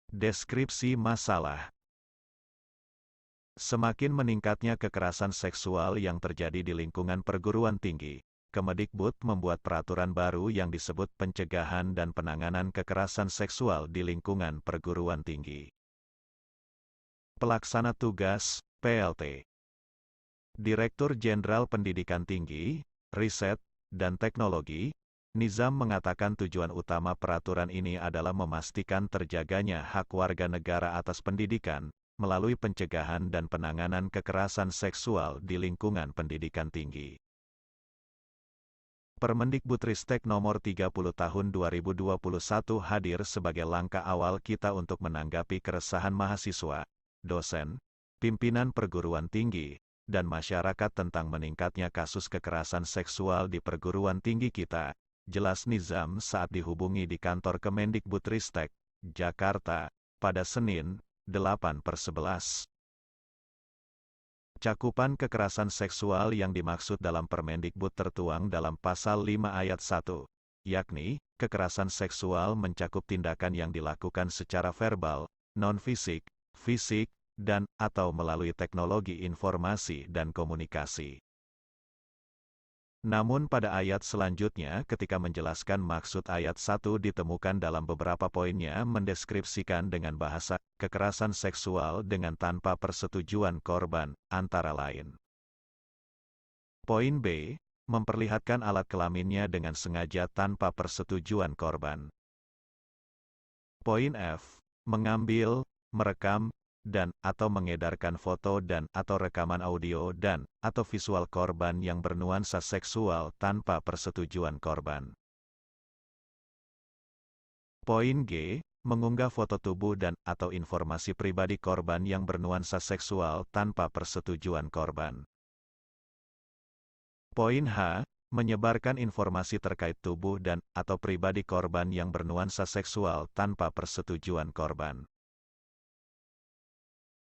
Deskripsi masalah. Semakin meningkatnya kekerasan seksual yang terjadi di lingkungan perguruan tinggi, Kemendikbud membuat peraturan baru yang disebut Pencegahan dan Penanganan Kekerasan Seksual di Lingkungan Perguruan Tinggi. Pelaksana Tugas, PLT. Direktur Jenderal Pendidikan Tinggi, Riset, dan Teknologi, Nizam mengatakan tujuan utama peraturan ini adalah memastikan terjaganya hak warga negara atas pendidikan, melalui pencegahan dan penanganan kekerasan seksual di lingkungan pendidikan tinggi. Permendikbudristek Nomor 30 Tahun 2021 hadir sebagai langkah awal kita untuk menanggapi keresahan mahasiswa, dosen, pimpinan perguruan tinggi, dan masyarakat tentang meningkatnya kasus kekerasan seksual di perguruan tinggi kita, jelas Nizam saat dihubungi di kantor Kemendikbudristek, Jakarta, pada Senin, 8/11. Cakupan kekerasan seksual yang dimaksud dalam Permendikbud tertuang dalam Pasal 5 Ayat 1, yakni, kekerasan seksual mencakup tindakan yang dilakukan secara verbal, non-fisik, fisik, dan atau melalui teknologi informasi dan komunikasi. Namun pada ayat selanjutnya ketika menjelaskan maksud ayat 1 ditemukan dalam beberapa poinnya mendeskripsikan dengan bahasa kekerasan seksual dengan tanpa persetujuan korban, antara lain. Poin B, memperlihatkan alat kelaminnya dengan sengaja tanpa persetujuan korban. Poin F, mengambil, merekam, dan atau mengedarkan foto dan atau rekaman audio dan atau visual korban yang bernuansa seksual tanpa persetujuan korban. Poin G, mengunggah foto tubuh dan atau informasi pribadi korban yang bernuansa seksual tanpa persetujuan korban. Poin H, menyebarkan informasi terkait tubuh dan atau pribadi korban yang bernuansa seksual tanpa persetujuan korban.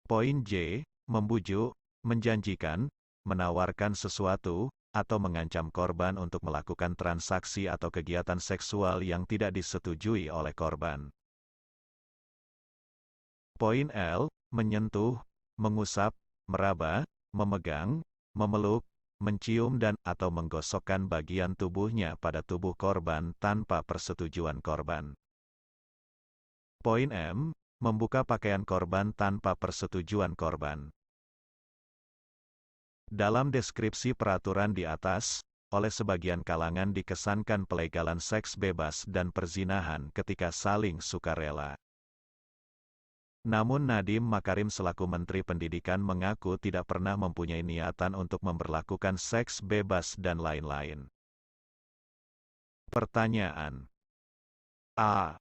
Poin J, membujuk, menjanjikan, menawarkan sesuatu, atau mengancam korban untuk melakukan transaksi atau kegiatan seksual yang tidak disetujui oleh korban. Poin L, menyentuh, mengusap, meraba, memegang, memeluk, mencium dan atau menggosokkan bagian tubuhnya pada tubuh korban tanpa persetujuan korban. Poin M, membuka pakaian korban tanpa persetujuan korban. Dalam deskripsi peraturan di atas, oleh sebagian kalangan dikesankan pelegalan seks bebas dan perzinahan ketika saling sukarela. Namun Nadiem Makarim selaku Menteri Pendidikan mengaku tidak pernah mempunyai niatan untuk memberlakukan seks bebas dan lain-lain. Pertanyaan A.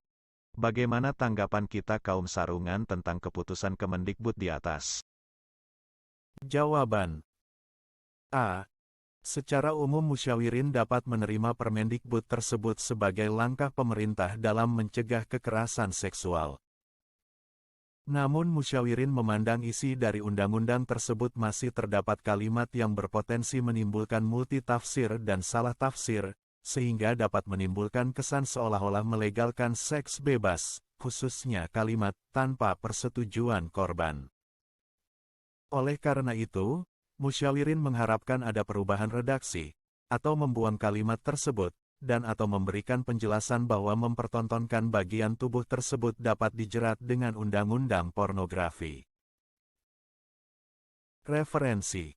Bagaimana tanggapan kita kaum sarungan tentang keputusan Kemendikbud di atas? Jawaban A. Secara umum musyawirin dapat menerima Permendikbud tersebut sebagai langkah pemerintah dalam mencegah kekerasan seksual. Namun musyawirin memandang isi dari undang-undang tersebut masih terdapat kalimat yang berpotensi menimbulkan multitafsir dan salah tafsir, sehingga dapat menimbulkan kesan seolah-olah melegalkan seks bebas, khususnya kalimat tanpa persetujuan korban. Oleh karena itu, musyawirin mengharapkan ada perubahan redaksi, atau membuang kalimat tersebut, dan atau memberikan penjelasan bahwa mempertontonkan bagian tubuh tersebut dapat dijerat dengan undang-undang pornografi. Referensi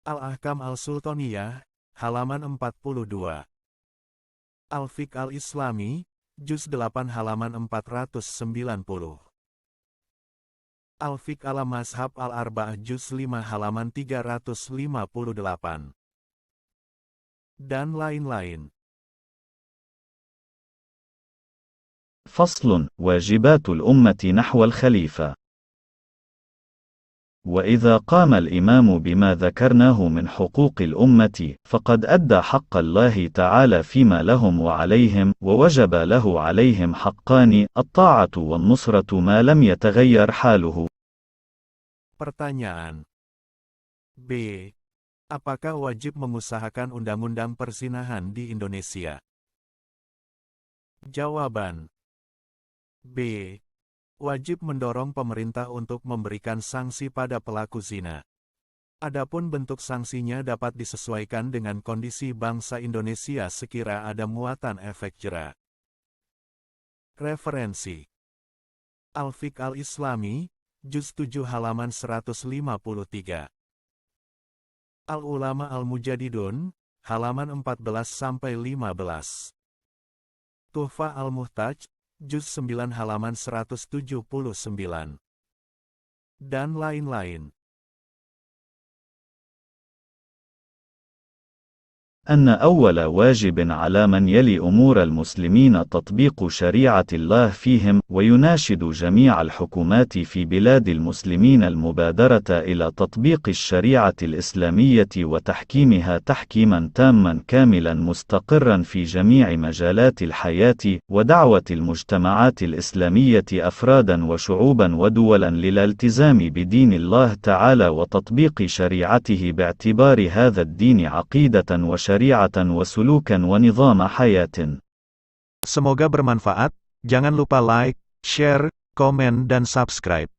Al-Ahkam Al-Sultaniyah, halaman 42. Al-Fiqh Al-Islami, Juz 8 halaman 490. Al-Fiqh Al-Mazhab Al-Arba'ah Juz 5 halaman 358. Dan lain-lain. فصل واجبات الأمة نحو الخليفة. وإذا قام الإمام بما ذكرناه من حقوق الأمة فقد أدى حق الله تعالى فيما لهم وعليهم ووجب له عليهم حقان الطاعة والنصرة ما لم يتغير حاله. Pertanyaan B. Apakah wajib mengusahakan undang-undang perzinahan di Indonesia? Jawaban B. wajib mendorong pemerintah untuk memberikan sanksi pada pelaku zina. Adapun bentuk sanksinya dapat disesuaikan dengan kondisi bangsa Indonesia sekira ada muatan efek jera. Referensi: Al-Fiqh Al-Islami, Juz 7 halaman 153. Al-Ulama Al-Mujadidun, halaman 14-15. Tuhfah Al-Muhtaj, Juz 9 halaman 179. Dan lain-lain. أن أول واجب على من يلي أمور المسلمين تطبيق شريعة الله فيهم، ويناشد جميع الحكومات في بلاد المسلمين المبادرة إلى تطبيق الشريعة الإسلامية وتحكيمها تحكيما تاما كاملا مستقرا في جميع مجالات الحياة، ودعوة المجتمعات الإسلامية أفرادا وشعوبا ودولا للالتزام بدين الله تعالى وتطبيق شريعته باعتبار هذا الدين عقيدة وشريعة وسلوكا ونظام حياة. Semoga bermanfaat. Jangan lupa like, share, komen dan subscribe.